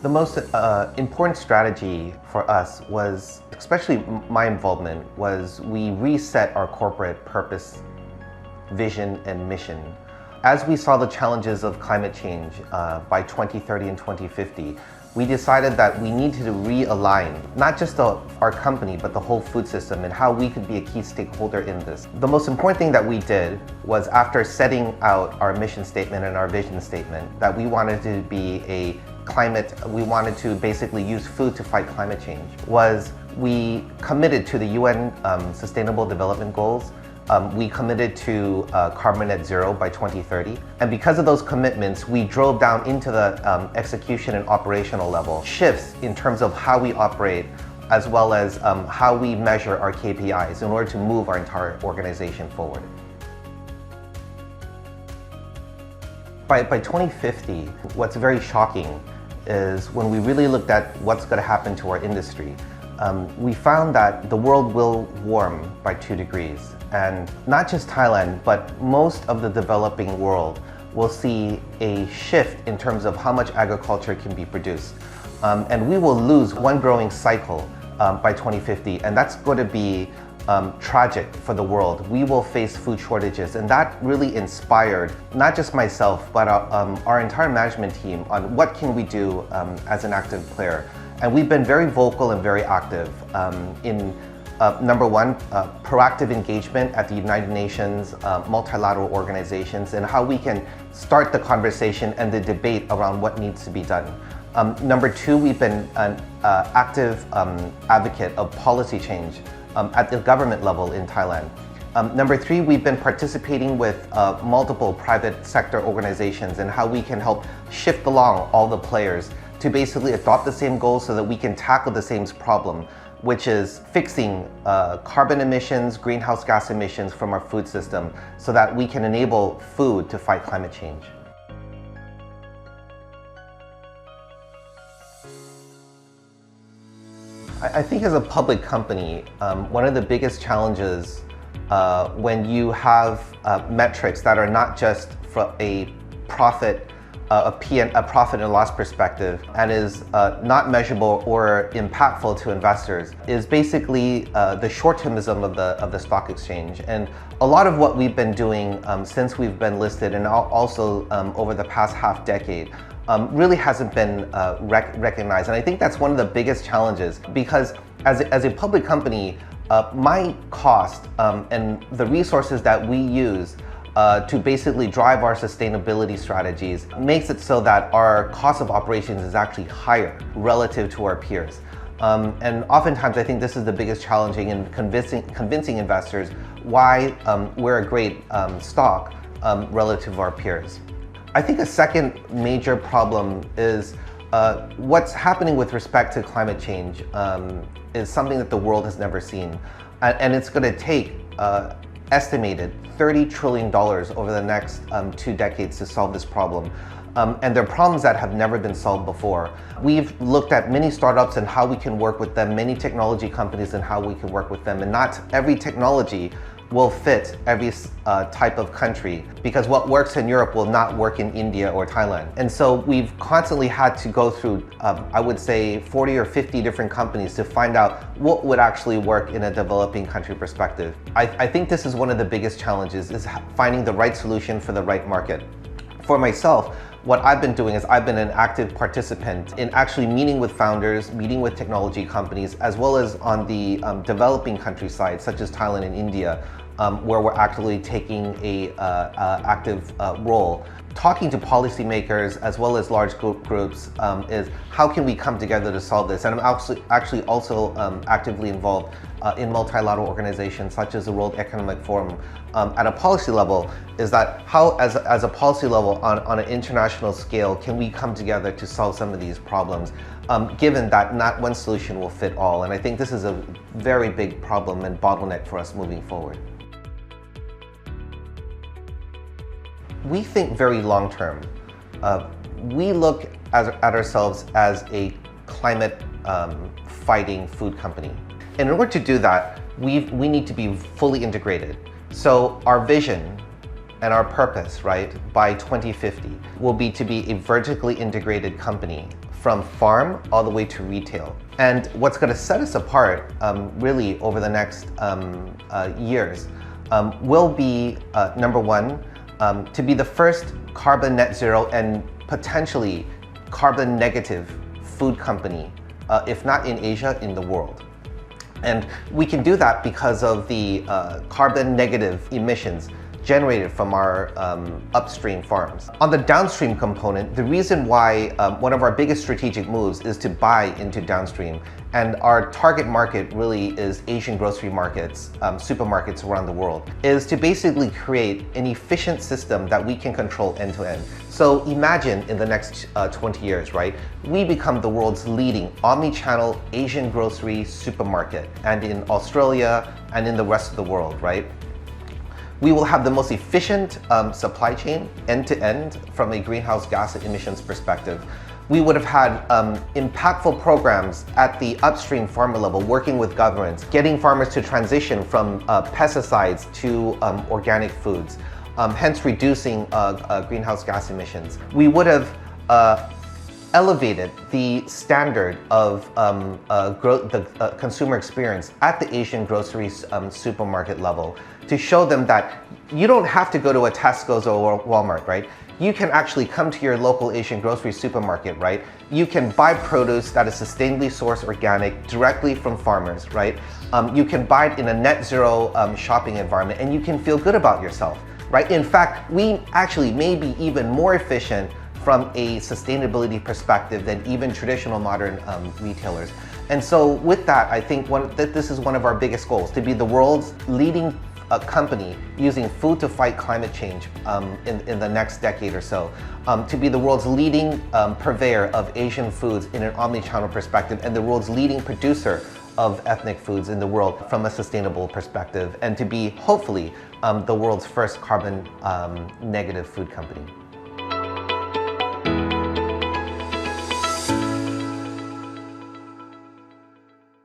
The most important strategy for us was, especially my involvement, was we reset our corporate purpose, vision, and mission. As we saw the challenges of climate change by 2030 and 2050, we decided that we needed to realign not just our company, but the whole food system and how we could be a key stakeholder in this. The most important thing that we did was, after setting out our mission statement and our vision statement, that we wanted to be we wanted to basically use food to fight climate change, was we committed to the UN Sustainable Development Goals. We committed to carbon net zero by 2030. And because of those commitments, we drove down into the execution and operational level, shifts in terms of how we operate, as well as how we measure our KPIs in order to move our entire organization forward. By 2050, what's very shocking is when we really looked at what's going to happen to our industry, we found that the world will warm by 2 degrees. And not just Thailand, but most of the developing world will see a shift in terms of how much agriculture can be produced. And we will lose one growing cycle by 2050, and that's going to be tragic for the world. We will face food shortages, and that really inspired not just myself, but our entire management team on what can we do as an active player. And we've been very vocal and very active in number one, proactive engagement at the United Nations, multilateral organizations, and how we can start the conversation and the debate around what needs to be done. Number two, we've been an active advocate of policy change at the government level in Thailand. Number three, we've been participating with multiple private sector organizations and how we can help shift along all the players to basically adopt the same goals so that we can tackle the same problem, which is fixing carbon emissions, greenhouse gas emissions from our food system so that we can enable food to fight climate change. I think as a public company, one of the biggest challenges when you have metrics that are not just for a profit and loss perspective and is not measurable or impactful to investors, is basically the short-termism of the stock exchange. And a lot of what we've been doing since we've been listed, and also over the past half decade, really hasn't been recognized. And I think that's one of the biggest challenges, because as a public company, my cost and the resources that we use to basically drive our sustainability strategies makes it so that our cost of operations is actually higher relative to our peers. And oftentimes I think this is the biggest challenge in convincing investors why we're a great stock relative to our peers. I think a second major problem is what's happening with respect to climate change is something that the world has never seen. And it's going to take estimated $30 trillion over the next 2 decades to solve this problem. And they're problems that have never been solved before. We've looked at many startups and how we can work with them, many technology companies and how we can work with them. And not every technology will fit every type of country, because what works in Europe will not work in India or Thailand. And so we've constantly had to go through, I would say, 40 or 50 different companies to find out what would actually work in a developing country perspective. I think this is one of the biggest challenges, is finding the right solution for the right market. For myself, what I've been doing is I've been an active participant in actually meeting with founders, meeting with technology companies, as well as on the developing country side, such as Thailand and India, where we're actually taking a active role. Talking to policymakers as well as large groups is how can we come together to solve this? And I'm actually also actively involved in multilateral organizations such as the World Economic Forum. At a policy level, is that how, as a policy level on an international scale, can we come together to solve some of these problems, given that not one solution will fit all. And I think this is a very big problem and bottleneck for us moving forward. We think very long term. We look at ourselves as a climate fighting food company. And in order to do that, we need to be fully integrated. So our vision and our purpose, right, by 2050 will be to be a vertically integrated company from farm all the way to retail. And what's going to set us apart really over the next years will be, number one, to be the first carbon net zero and potentially carbon negative food company, if not in Asia, in the world. And we can do that because of the carbon negative emissions generated from our upstream farms. On the downstream component, the reason why one of our biggest strategic moves is to buy into downstream, and our target market really is Asian grocery markets, supermarkets around the world, is to basically create an efficient system that we can control end to end. So imagine in the next 20 years, right? We become the world's leading omni-channel Asian grocery supermarket, and in Australia and in the rest of the world, right? We will have the most efficient supply chain end-to-end from a greenhouse gas emissions perspective. We would have had impactful programs at the upstream farmer level, working with governments, getting farmers to transition from pesticides to organic foods, hence reducing greenhouse gas emissions. We would have elevated the standard of the consumer experience at the Asian grocery supermarket level to show them that you don't have to go to a Tesco's or Walmart, right? You can actually come to your local Asian grocery supermarket, right? You can buy produce that is sustainably sourced organic directly from farmers, right? You can buy it in a net zero shopping environment, and you can feel good about yourself, right? In fact, we actually may be even more efficient from a sustainability perspective than even traditional modern retailers. And so with that, I think this is one of our biggest goals, to be the world's leading company using food to fight climate change in the next decade or so, to be the world's leading purveyor of Asian foods in an omni-channel perspective, and the world's leading producer of ethnic foods in the world from a sustainable perspective, and to be hopefully the world's first carbon negative food company.